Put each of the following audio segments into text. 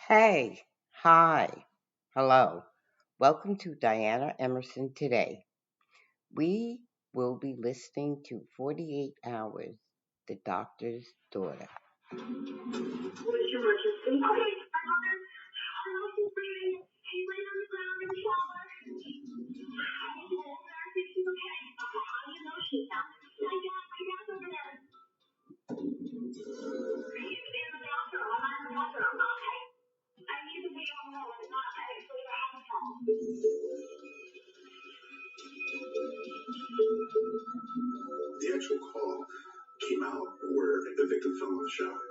Hey, hi, hello. Welcome to Diana Emerson today. We will be listening to 48 Hours, the Doctor's Daughter. What is your emergency? Okay, my mother, she's breathing. She laid on the ground in the shower. I told her, I think she's okay. How do you know she's not? My dad's over there. He's in the bathroom. I'm not in the bathroom. Okay. I need to be on the road. It's not, I actually got a house call. The actual call came out where the victim fell in the shower.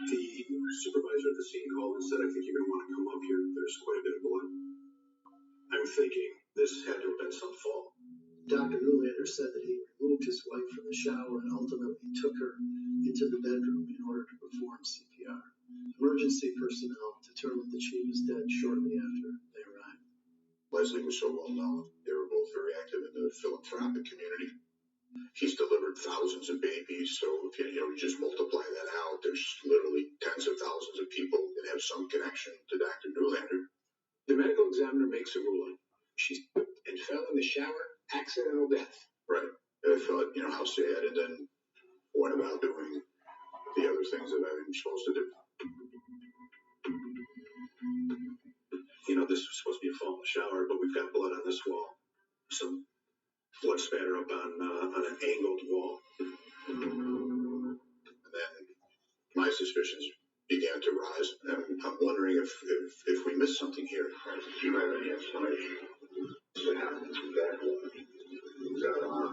The supervisor at the scene called and said, I think you're going to want to come up here. There's quite a bit of blood. I'm thinking this had to have been some fall. Dr. Newlander said that he removed his wife from the shower and ultimately took her into the bedroom in order to perform CPR. Emergency personnel determined that she was dead shortly after they arrived. Leslie was so well known. They were both very active in the philanthropic community. He's delivered thousands of babies, so if you just multiply that out, there's literally tens of thousands of people that have some connection to Dr. Newlander. The medical examiner makes a ruling. She slipped and fell in the shower, accidental death. Right. I thought, how sad, and then what about doing the other things that I'm supposed to do? This was supposed to be a fall in the shower, but we've got blood on this wall. Some blood spatter up on an angled wall. And then my suspicions began to rise, and I'm wondering if we missed something here. Do you have any explanation? What happened to that blood? Was that on the wall?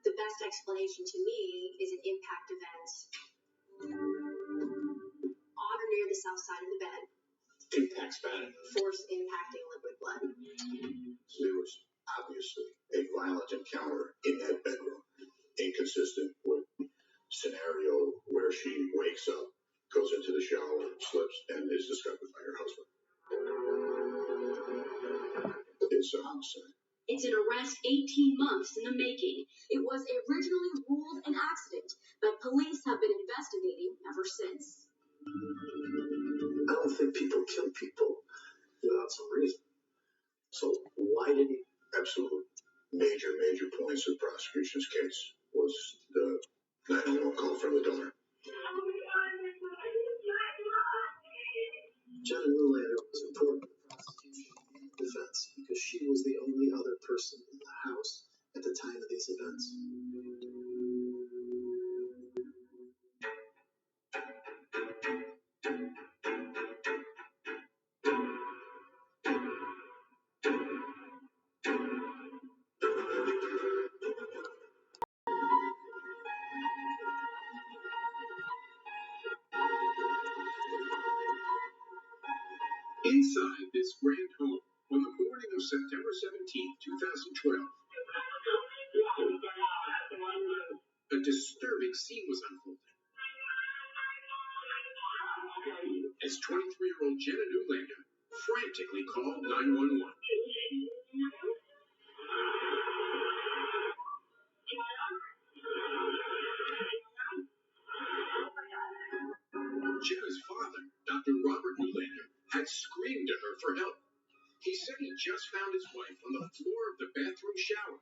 The best explanation to me is an impact event on or near the south side of the bed. Impact span. Force impacting liquid blood. There was obviously a violent encounter in that bedroom, inconsistent with scenario where she wakes up, goes into the shower, slips, and is discovered by her husband. It's a homicide. It's an arrest 18 months in the making. It was originally ruled an accident, but police have been investigating ever since. I don't think people kill people without some reason. So why did he? Absolute major points of the prosecution's case was the 911 call from the donor. Jenna Newlander was important to the prosecution and defense because she was the only other person in the house at the time of these events. Inside this grand home on the morning of September 17, 2012, a disturbing scene was unfolding. As 23-year-old Jenna Newlander frantically called 911. Jenna's father, Dr. Robert Newlander, had screamed to her for help. He said he just found his wife on the floor of the bathroom shower.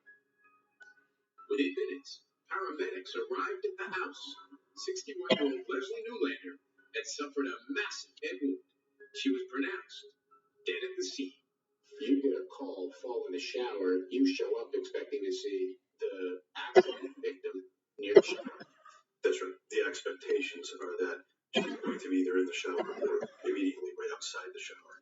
Within minutes, paramedics arrived at the house. 61-year-old Leslie Newlander had suffered a massive head wound. She was pronounced dead at the scene. You get a call, fall in the shower, you show up expecting to see the accident victim near the shower. That's right. The expectations are that she's going to be either in the shower or immediately right outside the shower.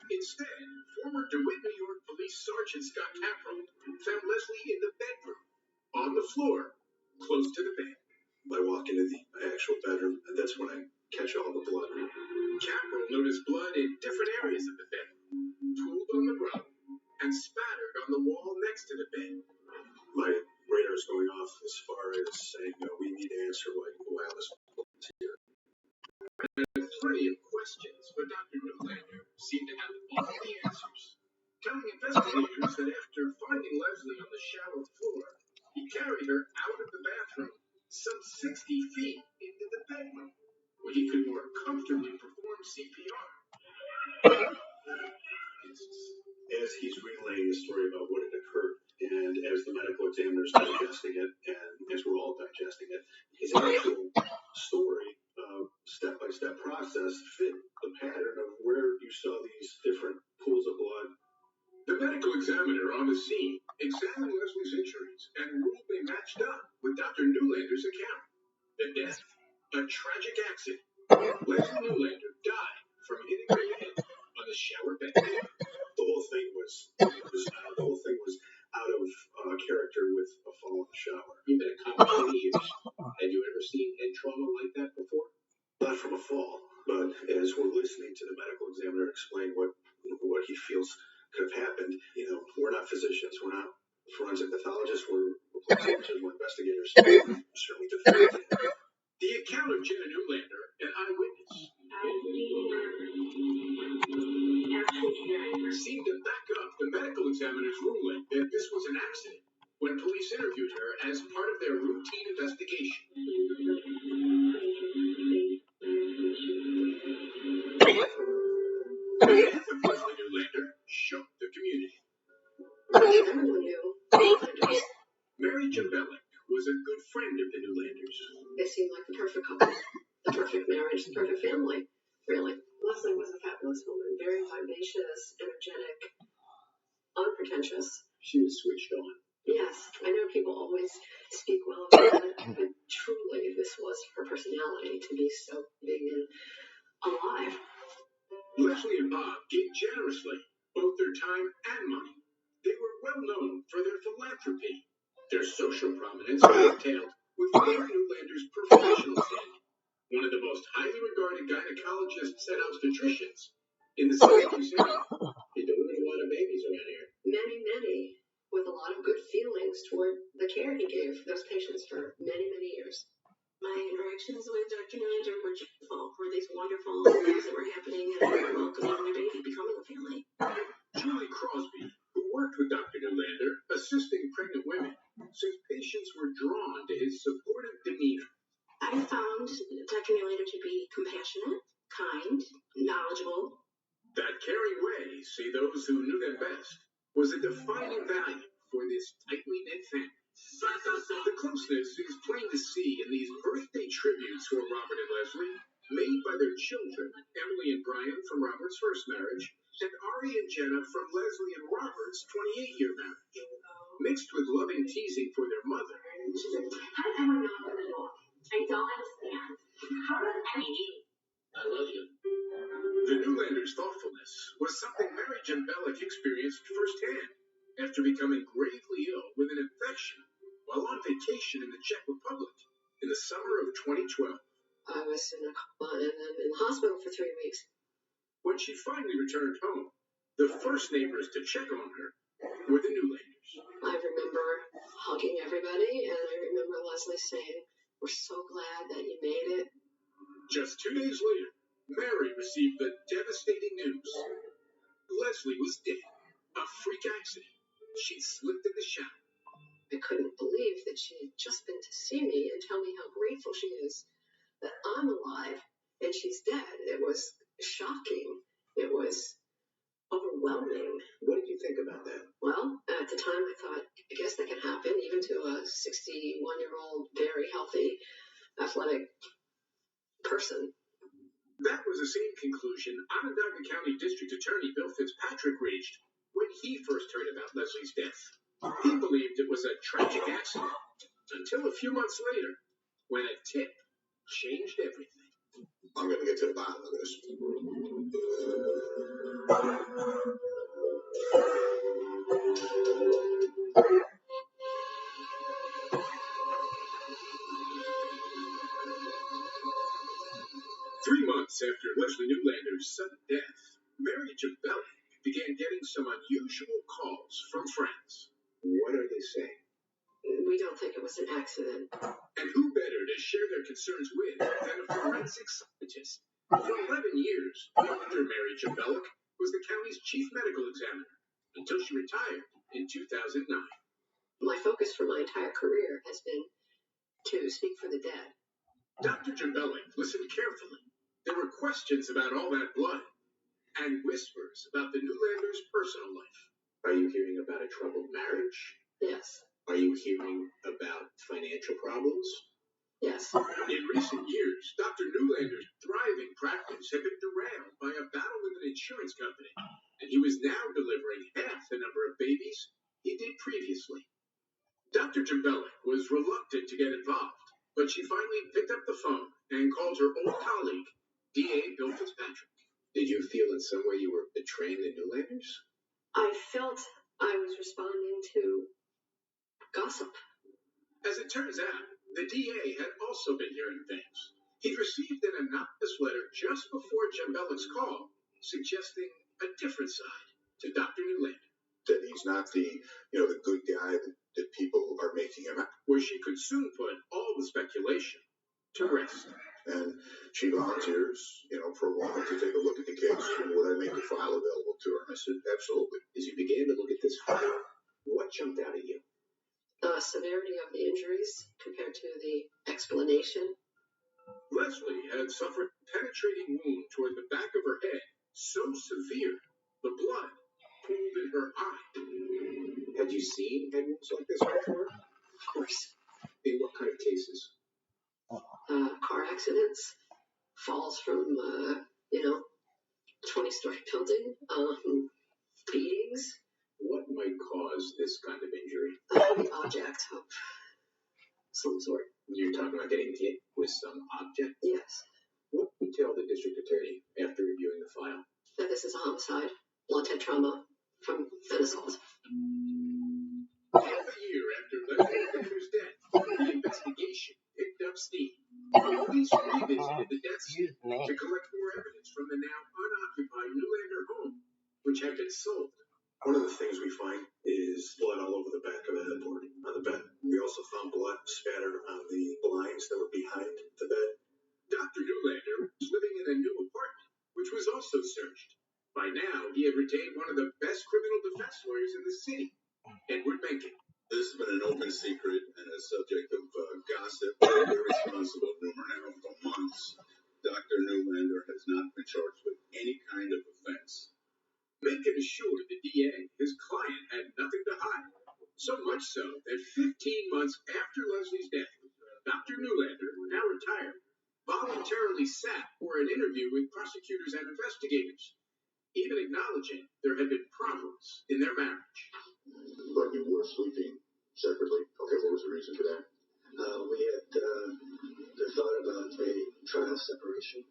Instead, former DeWitt, New York Police Sergeant Scott Caprell found Leslie in the bedroom, on the floor, close to the bed. I walk into the actual bedroom, and that's when I catch all the blood. Caprell noticed blood in different areas of the bedroom, pooled on the rug, and spattered on the wall next to the bed. My radar is going off as far as saying, we need to answer why this is here. plenty of questions, but Dr. Newlander seemed to have all the answers, telling investigators that after finding Leslie on the shower floor, he carried her out of the bathroom some 60 feet into the bedroom, where he could more comfortably perform CPR. As he's relaying the story about what had occurred, and as the medical examiner's digesting it, and as we're all digesting it, his actual story, step-by-step process, fit the pattern of where you saw these different pools of blood. The medical examiner on the scene examined Leslie's injuries and ruled they matched up with Dr. Newlander's account. The death, a tragic accident. Leslie Newlander died from hitting her head on the shower bed. The whole thing was out of character with a fall in the shower. You've been a cop for 20 years. Had you ever seen head trauma like that before? Not from a fall, but as we're listening to the medical examiner explain what he feels could have happened, we're not physicians, we're not forensic pathologists, we're police officers, we're investigators. Certainly defend it. The account of Jenna Newlander, an eyewitness, seemed to back up the medical examiner's ruling that this was an accident when police interviewed her as part of their routine investigation. The death of Leslie Newlander shook the community. Mary Jambelek was a good friend of the Newlanders. They seemed like the perfect couple, the perfect marriage, the perfect family, really. Leslie was a fabulous woman, very vivacious, energetic, unpretentious. She was switched on. Yes, I know people always speak well of her, but truly this was her personality, to be so big and alive. Leslie and Bob gave generously, both their time and money. They were well known for their philanthropy. Their social prominence dovetailed with Mary Newlander's professional standing. One of the most highly regarded gynecologists and obstetricians in the Syracuse area. He delivered a lot of babies around here. Many, with a lot of good feelings toward the care he gave those patients for many, many years. My interactions with Dr. Newlander were joyful, were these wonderful things that were happening and they were welcoming their baby, becoming a family. Julie Crosby, who worked with Dr. Newlander, assisting pregnant women, says patients were drawn to his supportive demeanor. I found Dr. Newlander to be compassionate, kind, knowledgeable. That caring way, say those who knew them best, was a defining value for this tightly knit family. The closeness is plain to see in these birthday tributes for Robert and Leslie, made by their children, Emily and Brian from Robert's first marriage, and Ari and Jenna from Leslie and Robert's 28-year marriage, mixed with loving teasing for their mother. She said, how does everyone know I'm the dog? I don't understand. How does anyone? I love you. The Newlanders' thoughtfulness was something Mary Jambelek experienced firsthand after becoming gravely ill with an infection while on vacation in the Czech Republic in the summer of 2012. I was in the hospital for 3 weeks. When she finally returned home, the first neighbors to check on her were the Newlanders. I remember hugging everybody, and I remember Leslie saying, we're so glad that you made it. Just 2 days later, Mary received the devastating news. Leslie was dead. A freak accident. She'd slipped in the shower. I couldn't believe that she had just been to see me and tell me how grateful she is that I'm alive and she's dead. It was shocking. It was overwhelming. What did you think about that? Well, at the time I thought, I guess that can happen even to a 61-year-old, very healthy, athletic person. That was the same conclusion Onondaga County District Attorney Bill Fitzpatrick reached when he first heard about Leslie's death. He believed it was a tragic accident until a few months later when a tip changed everything. I'm going to get to the bottom of this. 3 months after Leslie Newlander's sudden death, Mary Jambelek began getting some unusual calls from friends. What are they saying? We don't think it was an accident. And who better to share their concerns with than a forensic scientist from Lebanon? years, Dr. Mary Jabelek was the county's chief medical examiner until she retired in 2009. My focus for my entire career has been to speak for the dead. Dr. Jabelek listened carefully. There were questions about all that blood and whispers about the Newlanders' personal life. Are you hearing about a troubled marriage? Yes. Are you hearing about financial problems? Yes. In recent years, Dr. Newlander's thriving practice had been derailed by a battle with an insurance company, and he was now delivering half the number of babies he did previously. Dr. Jabelek was reluctant to get involved, but she finally picked up the phone and called her old colleague, D.A. Bill Fitzpatrick. Did you feel in some way you were betraying the Newlanders? I felt I was responding to gossip. As it turns out, the DA had also been hearing things. He'd received an anonymous letter just before Jabelek's call, suggesting a different side to Dr. Newlander. That he's not the good guy that people are making him out. Where she could soon put all the speculation to rest. And she volunteers, for a woman to take a look at the case. Would I make the file available to her? I said, absolutely. As you began to look at this file, what jumped out at you? Severity of the injuries compared to the explanation. Leslie had suffered a penetrating wound toward the back of her head, so severe the blood pooled in her eye. Had you seen head wounds like this before? Of course. In what kind of cases? Car accidents, falls from, 20-story building, beatings. What might cause this kind of injury? The object of some sort. You're talking about getting hit with some object? Yes. What would you tell the district attorney after reviewing the file? That this is a homicide, blunt head trauma from an assault. Half a year after Leslie Newlander's death, the investigation picked up steam. Police revisited the death scene to collect more evidence from the now unoccupied Newlander home, which had been sold. One of the things we find is blood all over the back of the headboard on the bed. We also found blood spattered on the blinds that were behind the bed. Dr. Newlander was living in a new apartment, which was also searched. By now, he had retained one of the best criminal defense lawyers in the city, Edward Mencken. This has been an open secret and a subject of gossip and irresponsible rumor now for months. Dr. Newlander has not been charged with any kind of offense. Mencken assured the DA his client had nothing to hide. So much so that 15 months after Leslie's death, Dr. Newlander, now retired, voluntarily sat for an interview with prosecutors and investigators, even acknowledging there had been problems in their marriage. But you were sleeping separately. Okay, what was the reason for that? We had the thought about a trial separation.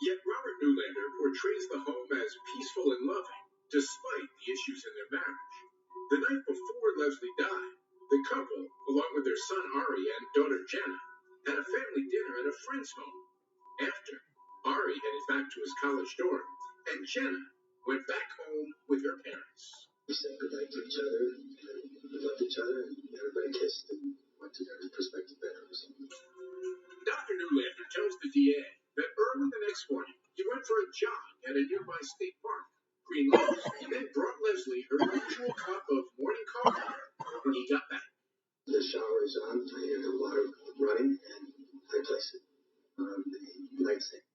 Yet Robert Newlander portrays the home as peaceful and loving, despite the issues in their marriage. The night before Leslie died, the couple, along with their son Ari and daughter Jenna, had a family dinner at a friend's home. After, Ari headed back to his college dorm, and Jenna went back home with her parents. We said goodnight to each other, and we loved each other, and everybody kissed and went to their respective bedrooms. Dr. Newlander tells the DA that early the next morning, he went for a jog at a nearby state park, Green Laws, and then brought Leslie her usual cup of morning coffee when he got back. The shower is on, I hear the water running, and I place it on the nightstand.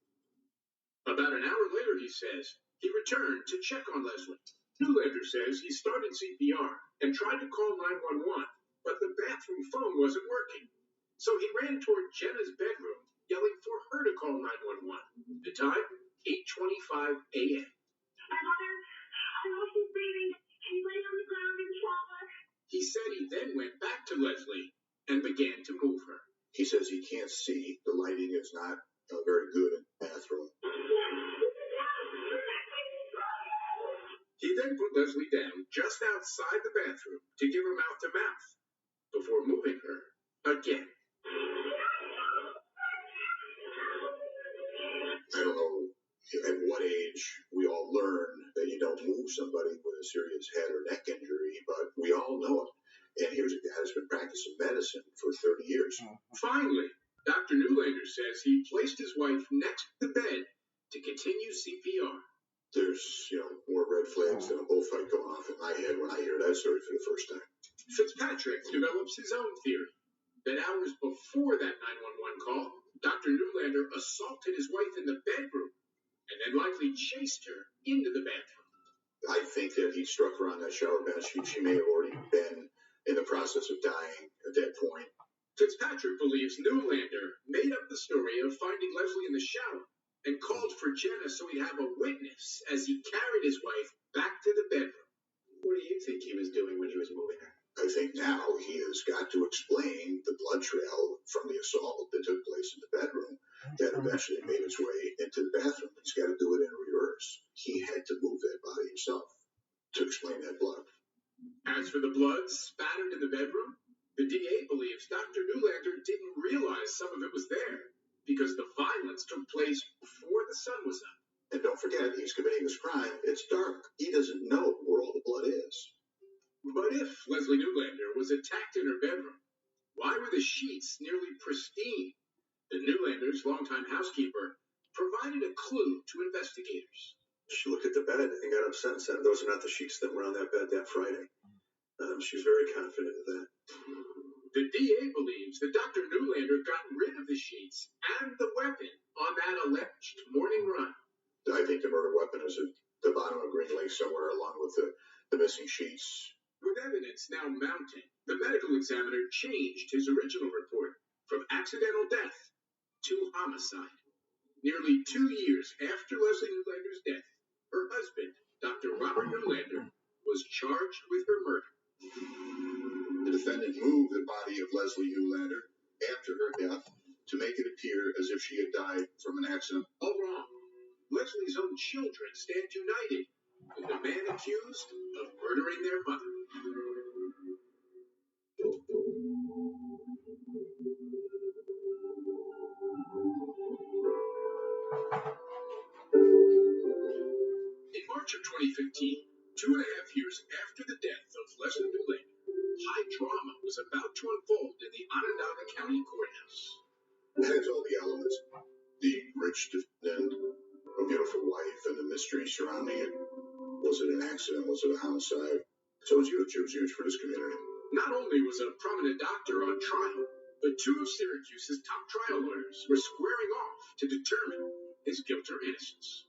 About an hour later, he says, he returned to check on Leslie. Newlander says he started CPR and tried to call 911, but the bathroom phone wasn't working. So he ran toward Jenna's bedroom, yelling for her to call 911. The time, 8:25 a.m. My mother, I know she's breathing. She's laying on the ground in trauma. He said he then went back to Leslie and began to move her. He says he can't see. The lighting is not very good in the bathroom. He then put Leslie down just outside the bathroom to give her mouth to mouth before moving her again. I don't know at what age we all learn that you don't move somebody with a serious head or neck injury, but we all know it. And here's a guy who's been practicing medicine for 30 years. Finally, Dr. Newlander says he placed his wife next to the bed to continue CPR. There's, more red flags than a bullfight going off in my head when I hear that story for the first time. Fitzpatrick develops his own theory that hours before that 911 call, Dr. Newlander assaulted his wife in the bedroom and then likely chased her into the bathroom. I think that he struck her on that shower bench. She may have already been in the process of dying at that point. Fitzpatrick believes Newlander made up the story of finding Leslie in the shower and called for Jenna so he'd have a witness as he carried his wife back to the bedroom. What do you think he was doing when he was moving her? I think now he has got to explain the blood trail from the assault that took place in the bedroom that eventually made its way into the bathroom. He's got to do it in reverse. He had to move that body himself to explain that blood. As for the blood spattered in the bedroom, the DA believes Dr. Newlander didn't realize some of it was there because the violence took place before the sun was up. And don't forget, he's committing this crime. It's dark. He doesn't know where all the blood is. But if Leslie Newlander was attacked in her bedroom, why were the sheets nearly pristine? The Newlanders' longtime housekeeper provided a clue to investigators. She looked at the bed and got upset and said those are not the sheets that were on that bed that Friday. She was very confident of that. The DA believes that Dr. Newlander got rid of the sheets and the weapon on that alleged morning run. I think the murder weapon is at the bottom of Green Lake somewhere, along with the missing sheets. With evidence now mounting, the medical examiner changed his original report from accidental death to homicide. Nearly 2 years after Leslie Newlander's death, her husband, Dr. Robert Newlander, was charged with her murder. The defendant moved the body of Leslie Newlander after her death to make it appear as if she had died from an accident. All wrong. Leslie's own children stand united with the man accused of murdering their mother. In March of 2015, 2.5 years after the death of Leslie Newlander, high drama was about to unfold in the Onondaga County Courthouse. It has all the elements. The rich defendant, a beautiful wife, and the mystery surrounding it. Was it an accident? Was it a homicide? So it was huge. It was huge for this community. Not only was a prominent doctor on trial, but two of Syracuse's top trial lawyers were squaring off to determine his guilt or innocence.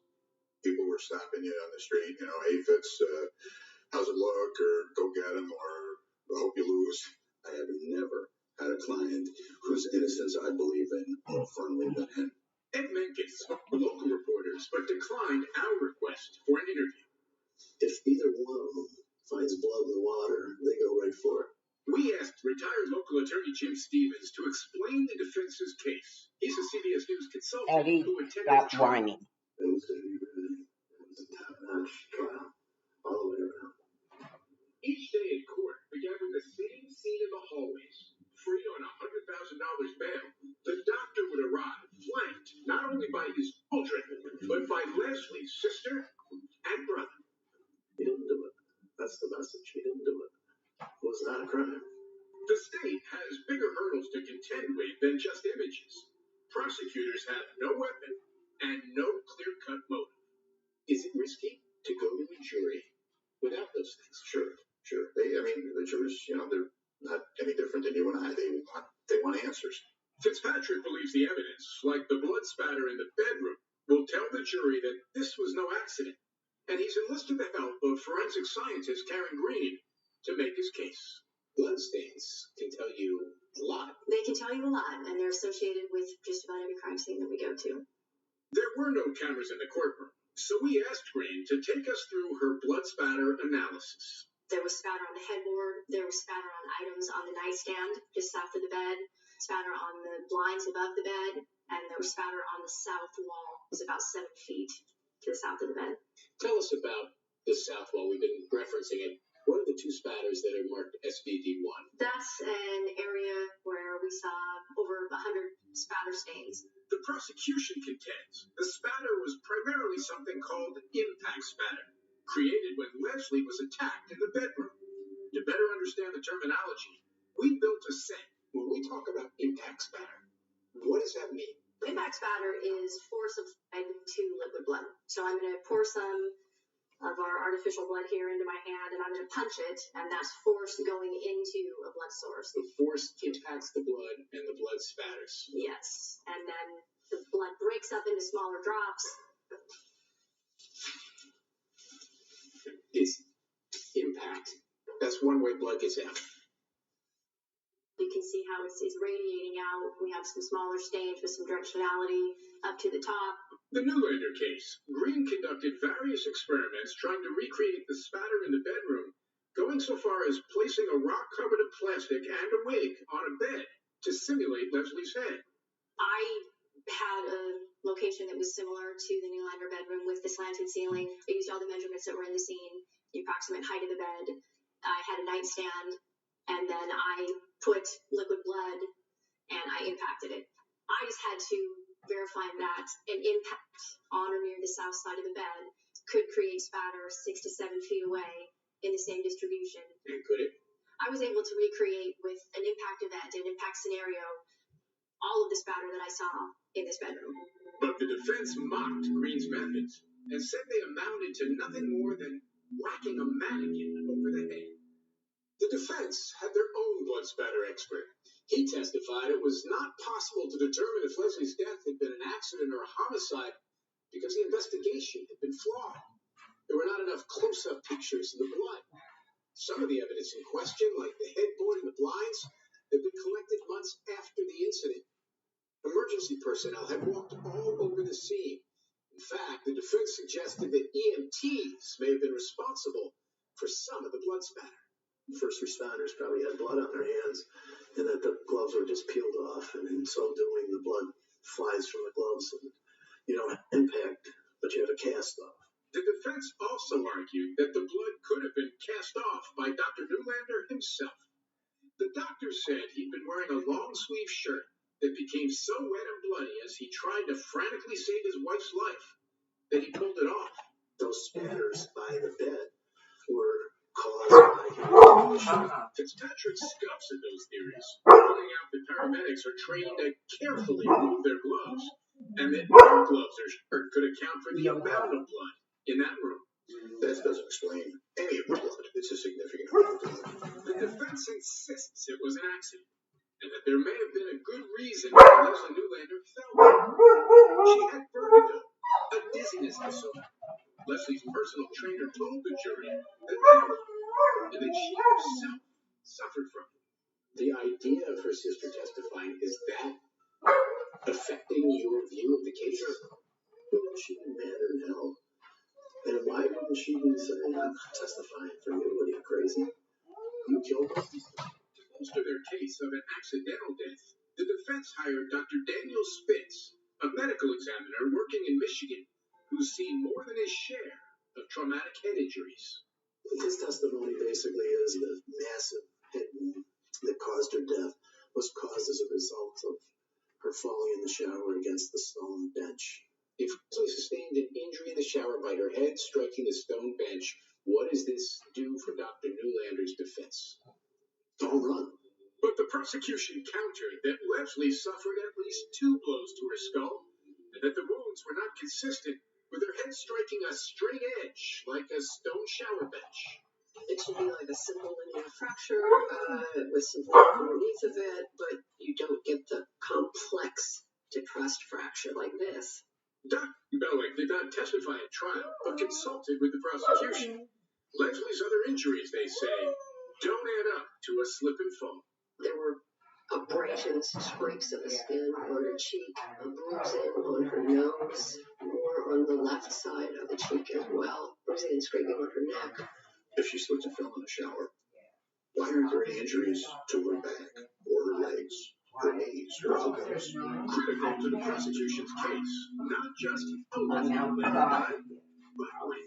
People were stopping you on the street, hey Fitz, how's it look? Or go get him, or I hope you lose. I have never had a client whose innocence I believe in more firmly than him. Ed Menkes spoke to local reporters, but declined our request for an interview. If either one of them finds blood in the water, they go right for it. We asked retired local attorney Jim Stevens to explain the defense's case. He's a CBS News consultant Eddie, who attended stop the trial. whining. It was a top-notch trial all the way around. Each day in court began with the same scene in the hallways. Free on $100,000 bail, the doctor would arrive, flanked not only by his children, but by Leslie's sister and brother. He didn't do it. That's the message. He didn't do it. It was not a crime. The state has bigger hurdles to contend with than just images. Prosecutors have no weapon and no clear-cut motive. Is it risky to go to a jury without those things? Sure. The jurors, they're not any different than you and I. They want answers. Fitzpatrick believes the evidence, like the blood spatter in the bedroom, will tell the jury that this was no accident, and he's enlisted the help of forensic scientist Karen Green to make his case. Bloodstains can tell you a lot. They can tell you a lot, and they're associated with just about every crime scene that we go to. There were no cameras in the courtroom, so we asked Green to take us through her blood spatter analysis. There was spatter on the headboard. There was spatter on items on the nightstand just south of the bed, spatter on the blinds above the bed, and there was spatter on the south wall. It was about 7 feet to the south of the bed. Tell us about the south wall. We've been referencing it. What are the two spatters that are marked SVD1? That's an area where we saw over 100 spatter stains. The prosecution contends the spatter was primarily something called impact spatter, created when Leslie was attacked in the bedroom. To better understand the terminology, we built a set. When we talk about impact spatter, what does that mean? Impact spatter is force applied to liquid blood. So I'm going to pour some of our artificial blood here into my hand, and I'm going to punch it, and that's force going into a blood source. The force impacts the blood, and the blood spatters. Yes, and then the blood breaks up into smaller drops. It's impact. That's one way blood gets out. You can see how it's radiating out. We have some smaller stains with some directionality up to the top. The Newlander case. Green conducted various experiments trying to recreate the spatter in the bedroom, going so far as placing a rock covered in plastic and a wig on a bed to simulate Leslie's head. I had a location that was similar to the Newlander bedroom with the slanted ceiling. I used all the measurements that were in the scene, the approximate height of the bed. I had a nightstand, and then I put liquid blood and I impacted it. I just had to verify that an impact on or near the south side of the bed could create spatter 6 to 7 feet away in the same distribution. And could it? I was able to recreate with an impact event, an impact scenario, all of the spatter that I saw in this bedroom. But the defense mocked Green's methods and said they amounted to nothing more than whacking a mannequin over the head. The defense had their own blood spatter expert. He testified it was not possible to determine if Leslie's death had been an accident or a homicide because the investigation had been flawed. There were not enough close-up pictures of the blood. Some of the evidence in question, like the headboard and the blinds, had been collected months after the incident. Emergency personnel had walked all over the scene. In fact, the defense suggested that EMTs may have been responsible for some of the blood spatter. First responders probably had blood on their hands, and that the gloves were just peeled off, and in so doing, the blood flies from the gloves, and you don't impact, but you have a cast off. The defense also argued that the blood could have been cast off by Dr. Newlander himself. The doctor said he'd been wearing a long-sleeve shirt that became so wet and bloody as he tried to frantically save his wife's life that he pulled it off. Those spatters by the bed were caused by humiliation. Fitzpatrick scoffs at those theories, pointing out that paramedics are trained to carefully remove their gloves, and that no gloves or shirt could account for the amount of blood in that room. That doesn't explain any of the blood. It's a significant amount of blood. The defense insists it was an accident, and that there may have been a good reason why Leslie Newlander fell. She had vertigo, a dizziness disorder. Leslie's personal trainer told the jury that she herself suffered from it. The idea of her sister testifying, is that affecting your view of the case? Well, she didn't matter now. And why wouldn't she be saying, I'm testifying for you? What are you, crazy? You killed her? To bolster their case of an accidental death, the defense hired Dr. Daniel Spitz, a medical examiner working in Michigan, who's seen more than his share of traumatic head injuries. His testimony basically is the massive head wound that caused her death was caused as a result of her falling in the shower against the stone bench. If Leslie sustained an injury in the shower by her head striking the stone bench, what does this do for Dr. Newlander's defense? Don't run. But the prosecution countered that Leslie suffered at least 2 blows to her skull, and that the wounds were not consistent with her head striking a straight edge like a stone shower bench. It should be like a simple linear fracture with some blood underneath of it, but you don't get the complex depressed fracture like this. Dr. Bellick did not testify at trial, but consulted with the prosecution. Leslie's other injuries, they say, don't add up to a slip and fall. There were abrasions, scrapes of the skin on her cheek, a bruising on her nose, more on the left side of the cheek as well, bruising and scraping on her neck. If she slipped and fell in the shower, why aren't there any injuries to her back or her legs, her knees, her elbows? Critical to the prosecution's case, not just how Leslie Newlander died, but when.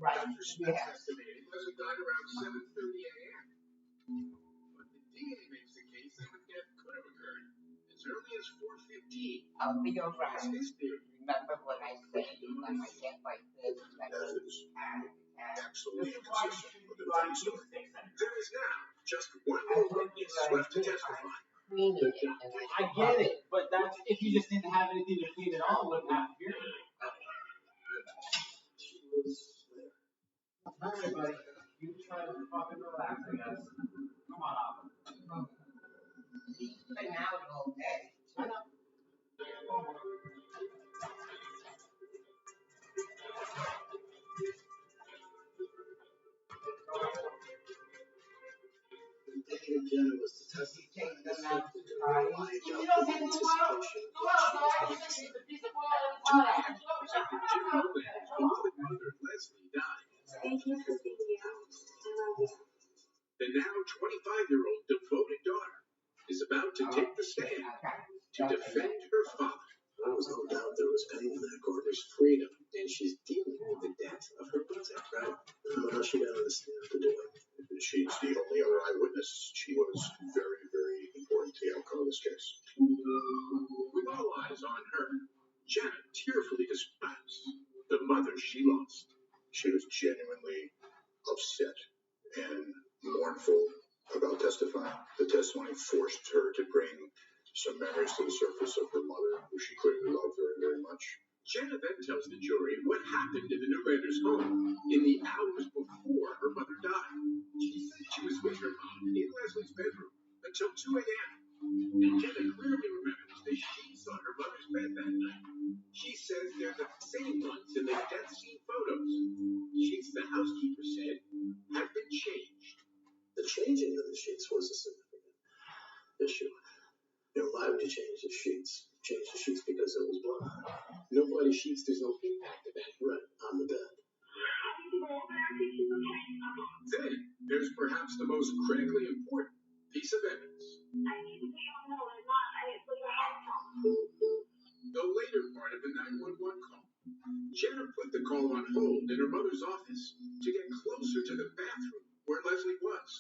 Dr. Smith estimated Leslie died around 7:30 a.m. But the DNA makes the case that the death could have occurred as early as 4:15. I'll be all right. That's his theory. Remember what I said, when I get like this, like That is absolutely inconsistent with the defense story. There is now just one more witness left to testify. cleaning it, and I get it, but that's if you just didn't have anything to clean at all, it wouldn't have to be. Alright, buddy. You try to fucking relax, I guess. Come on up. He's been out all day. I know. Jenna was to Does he testify. take them out to try? You don't take them out. Go outside. You just eat the piece of bread and pie. After Jenna Newlander's beloved mother, Leslie, died, Thank you for being you. I love you. the now 25-year-old devoted daughter is about to take the stand to defend her father. There was no doubt there was pain in that court. There's freedom, and she's dealing with the death of her brother. Right? I don't know how she got on the stand to do it. She's the only other eyewitness. She was very, very important to the outcome of this case. With all eyes on her, Jenna tearfully describes the mother she lost. She was genuinely upset and mournful about testifying. The testimony forced her to bring some memories to the surface of her mother, who she clearly loved very, very much. Jenna then tells the jury what happened in the Newlanders' home in the hours before her mother died. She said she was with her mom in Leslie's bedroom until 2 a.m. And Jenna clearly remembers the sheets on her mother's bed that night. She says they're the same ones in the death scene photos. Sheets, the housekeeper said, have been changed. The changing of the sheets was a significant issue. You're allowed to change the sheets. Change the sheets because there was blood on it. No bloody sheets, there's no impact event. Right, on the bed. Then there's perhaps the most critically important piece of evidence. The later part of the 911 call. Jenna put the call on hold in her mother's office to get closer to the bathroom where Leslie was.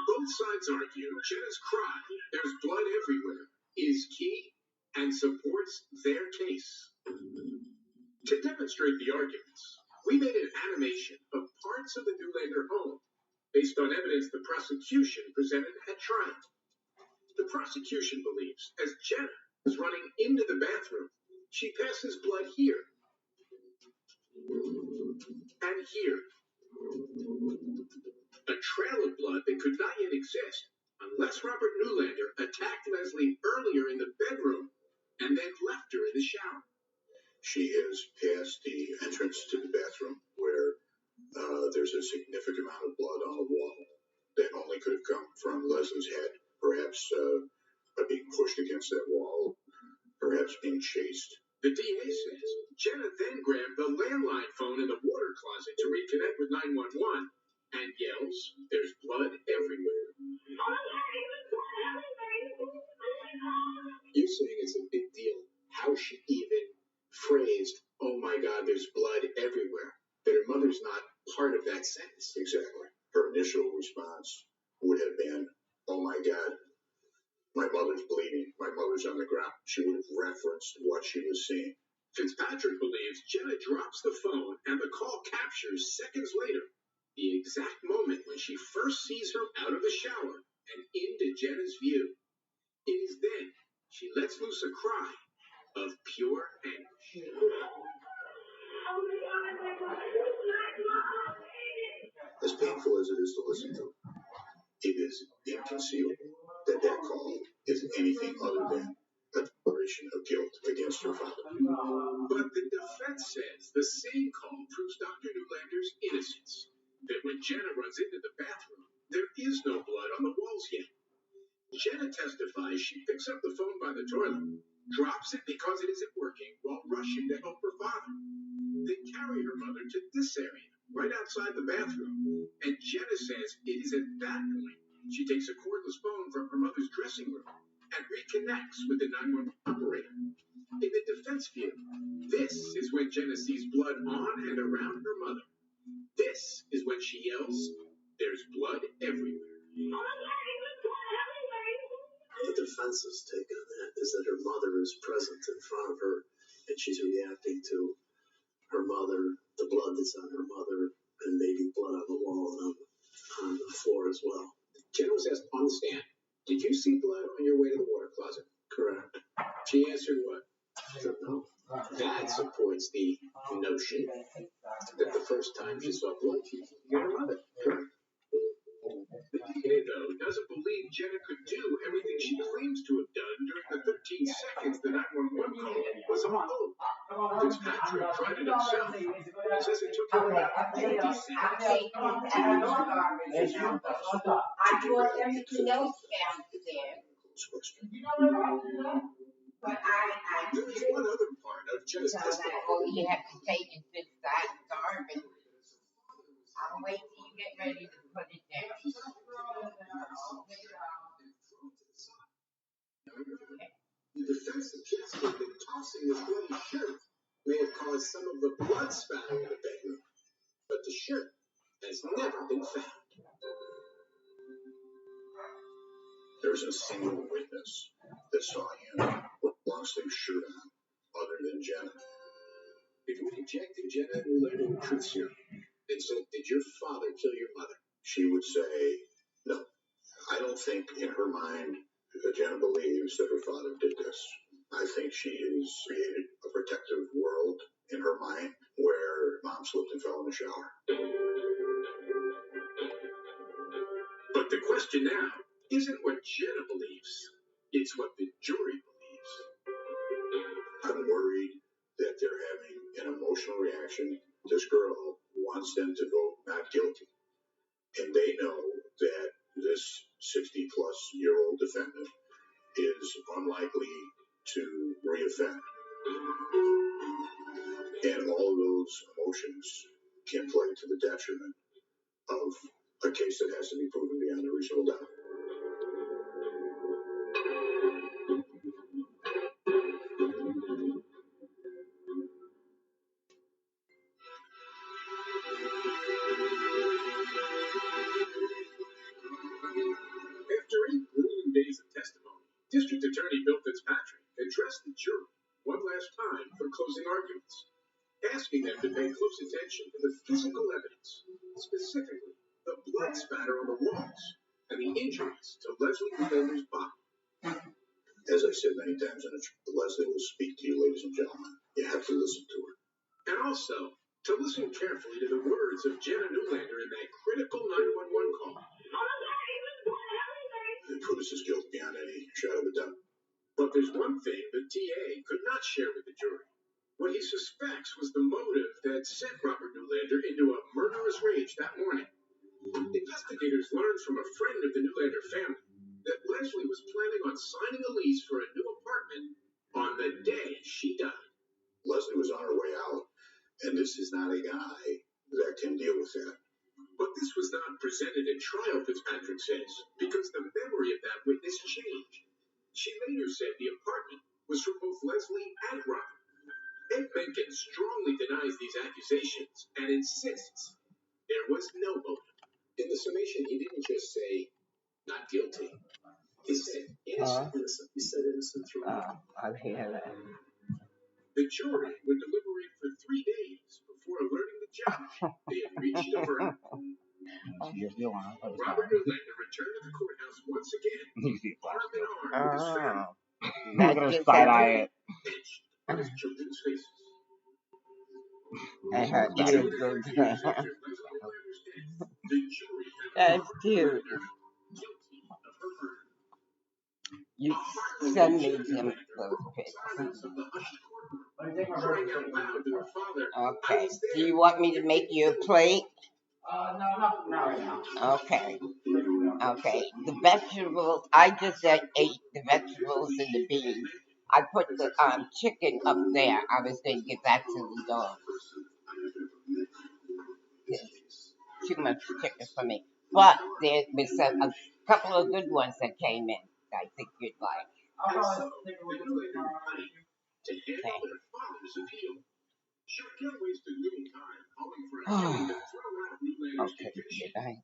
Both sides argue Jenna's cry, "There's blood everywhere," is key and supports their case. To demonstrate the arguments, we made an animation of parts of the Newlander home based on evidence the prosecution presented at trial. The prosecution believes as Jenna is running into the bathroom, she passes blood here and here. A trail of blood that could not yet exist unless Robert Newlander attacked Leslie earlier in the bedroom and then left her in the shower. She is past the entrance to the bathroom where there's a significant amount of blood on the wall that only could have come from Leslie's head, perhaps being pushed against that wall, perhaps being chased. The DA says Jenna then grabbed the landline phone in the water closet to reconnect with 911 and yells, "There's blood everywhere." You're saying it's a big deal how she even phrased, "Oh my God, there's blood everywhere." That her mother's not part of that sentence. Exactly. Her initial response would have been, "Oh my God, my mother's bleeding. My mother's on the ground." She would have referenced what she was seeing. Fitzpatrick believes Jenna drops the phone and the call captures seconds later the exact moment when she first sees her out of the shower and into Jenna's view. It is then she lets loose a cry of pure anguish. As painful as it is to listen to, it is inconceivable that that call is anything other than a declaration of guilt against her father. But the defense says the same call proves Dr. Newlander's innocence. That when Jenna runs into the bathroom, there is no blood on the walls yet. Jenna testifies she picks up the phone by the toilet, drops it because it isn't working while rushing to help her father. They carry her mother to this area, right outside the bathroom, and Jenna says it is at that point she takes a cordless phone from her mother's dressing room and reconnects with the 911 operator. In the defense view, this is when Jenna sees blood on and around her mother. This is when she yells, "There's blood everywhere." The defense's take on that is that her mother is present in front of her and she's reacting to her mother, the blood that's on her mother, and maybe blood on the wall. And on the floor as well. Jenna was asked on the stand, did you see blood on your way to the water closet? Correct. She answered what? No. That supports the notion that the first time she saw blood, she got her mother. Correct. The DA, though, doesn't believe Jenna could do everything she claims to have done during the 13 seconds the 911 call was on hold. Fitzpatrick tried it himself. He says it took him about 50 seconds. I brought everything else downstairs, but I There is one other part of Jenna's because I testimony. told you have to take it this side garbage. I'll wait till you get ready to put it down. The defense suggested that tossing this bloody shirt may have caused some of the blood spatter in the bedroom, but the shirt has never been found. There's a single witness that saw him with long-sleeve shirt on, other than Jenna. If we injected Jenna Newlander with truth serum and said, did your father kill your mother? She would say, no. I don't think in her mind that Jenna believes that her father did this. I think she has created a protective world in her mind where mom slipped and fell in the shower. But the question now isn't what Jenna believes, it's what the jury believes. I'm worried that they're having an emotional reaction. This girl wants them to vote not guilty. And they know that this 60-plus-year-old defendant is unlikely to reoffend. And all of those emotions can play to the detriment of a case that has to be proven beyond a reasonable doubt. After 8 grueling days of testimony, District Attorney Bill Fitzpatrick addressed the jury one last time for closing arguments, asking them to pay close attention to the physical evidence, specifically the blood spatter on the walls and the injuries to Leslie Newlander's body. As I said many times, Leslie will speak to you, ladies and gentlemen. You have to listen to her. And also, to listen carefully to the words of Jenna Newlander in that critical 911 call. They put us as guilt beyond any shadow of a doubt. But there's one thing the DA could not share with the jury. What he suspects was the motive that sent Robert Newlander into a murderous rage that morning. Investigators learned from a friend of the Newlander family that Leslie was planning on signing a lease for a new apartment on the day she died. Leslie was on her way out, and this is not a guy that can deal with that. But this was not presented at trial, Fitzpatrick says, because the memory of that witness changed. She later said the apartment was for both Leslie and Robert. Ed Mencken strongly denies these accusations and insists there was no motive. In the summation, he didn't just say, not guilty. He said, innocent. He said innocent throughout. I'll hear that. The jury would deliberate for 3 days before alerting the judge they had reached a verdict. Robert Newlander returned to the courthouse once again, arm in arm with his family. I'm gonna side-eye it. Etched on his children's faces. I heard that is good. That's cute. You send me some those pictures. Okay. Do you want me to make you a plate? No. Okay. Okay. The vegetables, I just ate the vegetables and the beans. I put the chicken up there. I was going to give that to the dog. Too much chicken for me. But there was a couple of good ones that came in. I think you'd like. Okay, did I?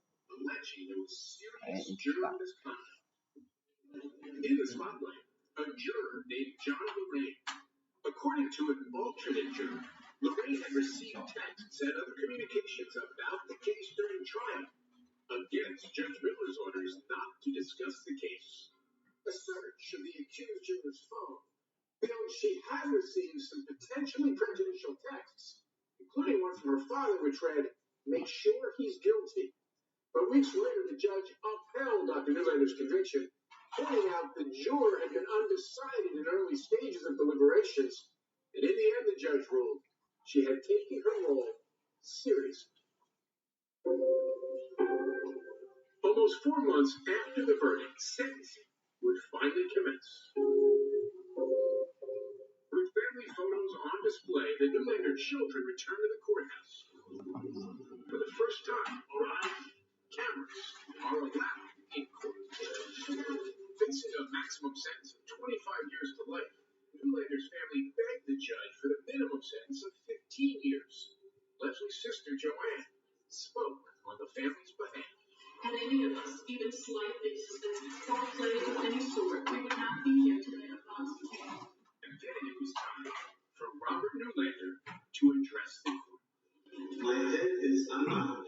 In the spotlight, a juror named John Lorraine. According to an alternate juror, Lorraine had received texts and other communications about the case during trial. A against Judge Miller's orders not to discuss the case. A search of the accused juror's phone found she had received some potentially prejudicial texts, including one from her father which read, "Make sure he's guilty." But weeks later, the judge upheld Dr. Newlander's conviction, pointing out the juror had been undecided in early stages of deliberations, and in the end, the judge ruled she had taken her role seriously. Almost 4 months after the verdict, sentencing would finally commence. With family photos on display, the Newlander children returned to the courthouse. For the first time, cameras are allowed in court. Facing a maximum sentence of 25 years to life, Newlander's family begged the judge for the minimum sentence of 15 years. Leslie's sister, Joanne, spoke on the family's behalf. Had any of us even slightly suspected foul play of any sort, we would not be here today at Boston. And then it was time for Robert Newlander to address the court. My head is unarmed.